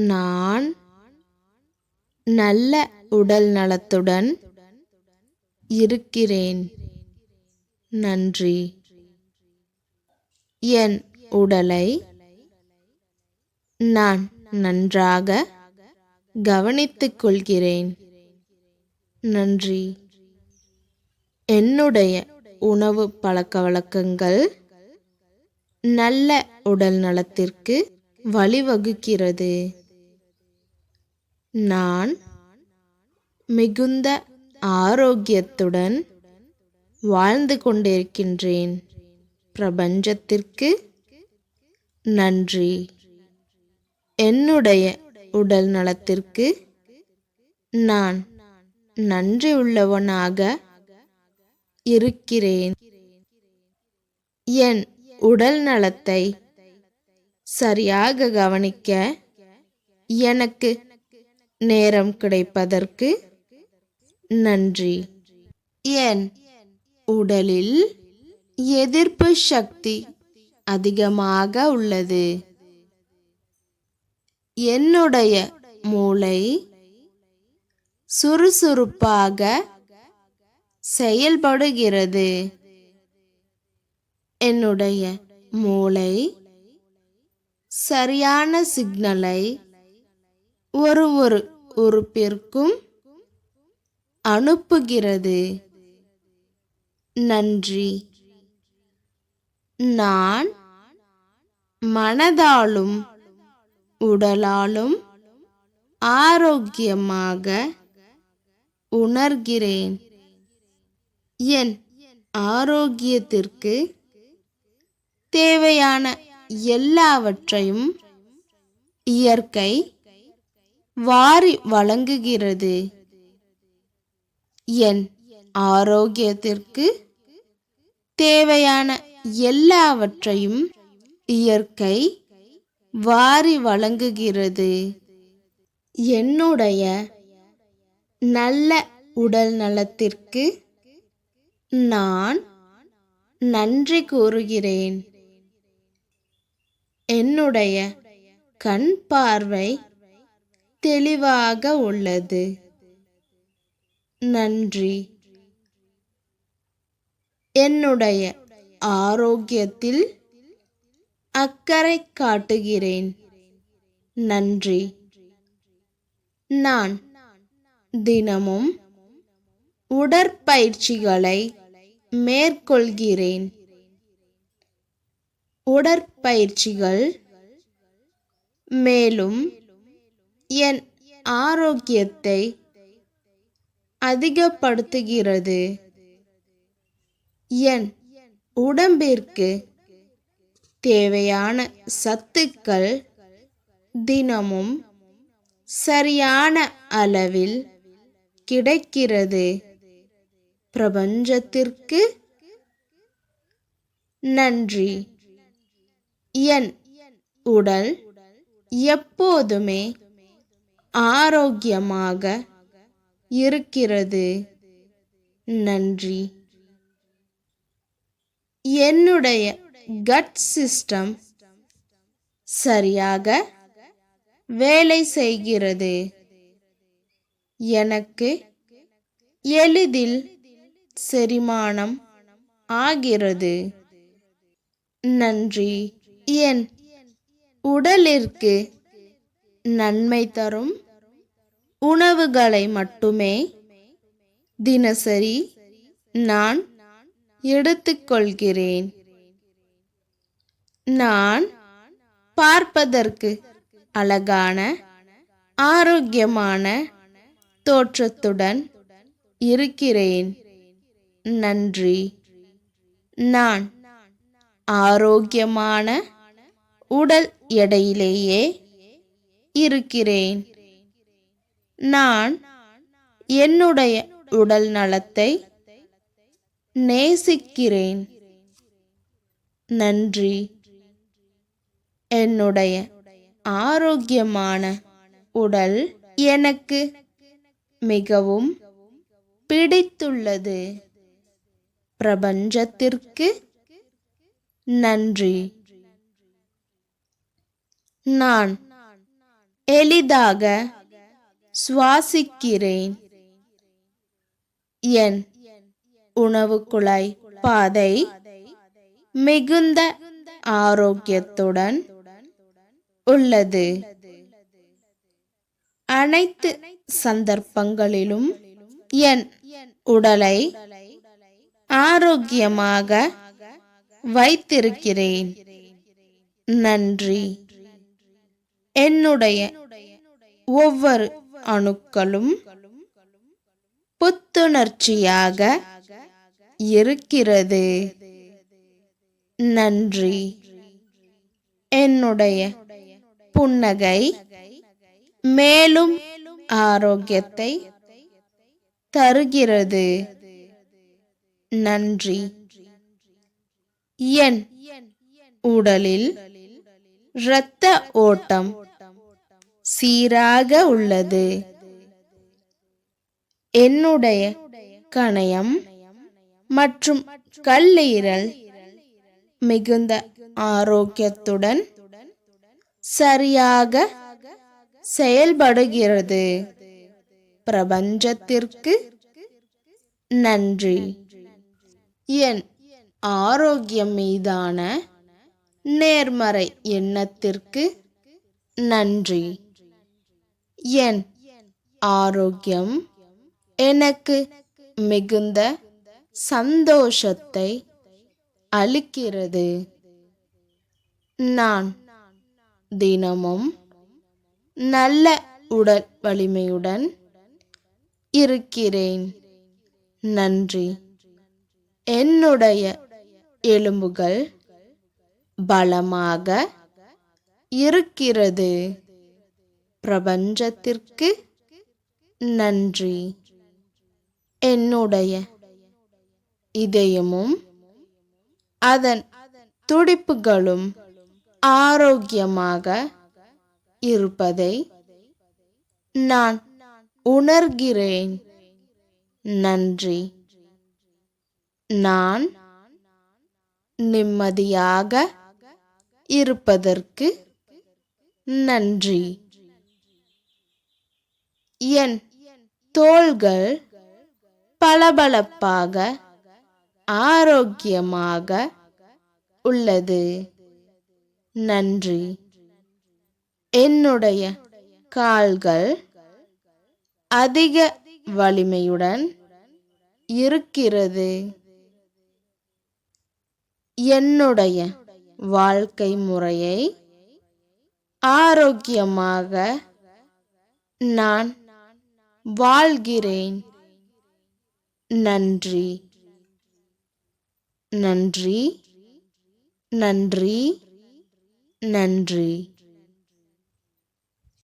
நான் நல்ல உடல் நலத்துடன் இருக்கிறேன். நன்றி. என் உடலை நான் நன்றாக கவனித்துக் கொள்கிறேன். நன்றி. என்னுடைய உணவு பழக்கவழக்கங்கள் நல்ல உடல் நலத்திற்கு வழிவகுக்கிறது. நான் மிகுந்த ஆரோக்கியத்துடன் வாழ்ந்து கொண்டிருக்கின்றேன். பிரபஞ்சத்திற்கு நன்றி. என்னுடைய உடல் நலத்திற்கு நான் நன்றியுள்ளவனாக இருக்கிறேன். என் உடல் நலத்தை சரியாக கவனிக்க எனக்கு நேரம் கிடைப்பதற்கு நன்றி. என் உடலில் எதிர்ப்பு சக்தி அதிகமாக உள்ளது. என்னுடைய மூளை சுறுசுறுப்பாக செயல்படுகிறது. என்னுடைய மூளை சரியான சிக்னலை ஒரு உறுப்பிற்கும் அனுப்புகிறது. நன்றி. நான் மனதாலும் உடலாலும் ஆரோக்கியமாக உணர்கிறேன். என் ஆரோக்கியத்திற்கு தேவையான எல்லாவற்றையும் இயற்கை வாரி வழங்குகிறது. என் ஆரோக்கியத்திற்கு தேவையான எல்லாவற்றையும் இயற்கை வாரி வழங்குகிறது. என்னுடைய நல்ல உடல் நலத்திற்கு நான் நன்றி கூறுகிறேன். என்னுடைய கண் பார்வை தெளிவாக உள்ளது. நன்றி. என்னுடைய ஆரோக்கியத்தில் அக்கறை காட்டுகிறேன். நன்றி. நான் தினமும் உடற்பயிற்சிகளை மேற்கொள்கிறேன். உடற்பயிற்சிகள் மேலும் என் ஆரோக்கியத்தை அதிகப்படுத்துகிறது. என் உடம்பிற்கு தேவையான சத்துக்கள் தினமும் சரியான அளவில் கிடைக்கிறது. பிரபஞ்சத்திற்கு நன்றி. என் உடல் எப்போதுமே ஆரோக்கியமாக இருக்கிறது. நன்றி. என்னுடைய கட் சிஸ்டம் சரியாக வேலை செய்கிறது. எனக்கு எளிதில் செரிமானம் ஆகிறது. நன்றி. என் உடலிற்கு நன்மை தரும் உணவுகளை மட்டுமே தினசரி நான் எடுத்துக்கொள்கிறேன். நான் பார்ப்பதற்கு அழகான ஆரோக்கியமான தோற்றத்துடன் இருக்கிறேன். நன்றி. நான் ஆரோக்கியமான உடல் எடையிலேயே இருக்கிறேன். நான் என்னுடைய உடல் நலத்தை நேசிக்கிறேன். நன்றி. என்னுடைய ஆரோக்கியமான உடல் எனக்கு மிகவும் பிடித்துள்ளது. பிரபஞ்சத்திற்கு நன்றி. நான் எளிதாக சுவாசிக்கிறேன். என் உணவு குழாய் பாதை மிகுந்த ஆரோக்கியத்துடன் உள்ளது. அனைத்து சந்தர்ப்பங்களிலும் என் உடலை ஆரோக்கியமாக வைத்திருக்கிறேன். நன்றி. என்னுடைய ஒவ்வொரு அணுக்களும் புத்துணர்ச்சியாக இருக்கிறது. நன்றி. என்னுடைய புன்னகை மேலும் ஆரோக்கியத்தை தருகிறது. நன்றி. என் உடலில் இரத்த ஓட்டம் சீராக உள்ளது. என்னுடைய கணையம் மற்றும் கல்லீரல் மிகுந்த ஆரோக்கியத்துடன் சரியாக செயல்படுகிறது. பிரபஞ்சத்திற்கு நன்றி. என் ஆரோக்கியம் மீதான நேர்மறை எண்ணத்திற்கு நன்றி. என் ஆரோக்கியம் எனக்கு மிகுந்த சந்தோஷத்தை அளிக்கிறது. நான் தினமும் நல்ல உடல் வலிமையுடன் இருக்கிறேன். நன்றி. என்னுடைய எலும்புகள் பலமாக இருக்கிறது. பிரபஞ்சத்திற்கு நன்றி. என்னுடைய இதயமும் அதன் துடிப்புகளும் ஆரோக்கியமாக இருப்பதை நான் உணர்கிறேன். நன்றி. நான் நிம்மதியாக இருப்பதற்கு நன்றி. என் தோள்கள் பளபளப்பாக ஆரோக்கியமாக உள்ளது. நன்றி. என்னுடைய கால்கள் அதிக வலிமையுடன் இருக்கிறது. என்னுடைய வாழ்க்கை முறையை ஆரோக்கியமாக நான் வாழ்கிறேன். நன்றி. நன்றி. நன்றி. நன்றி.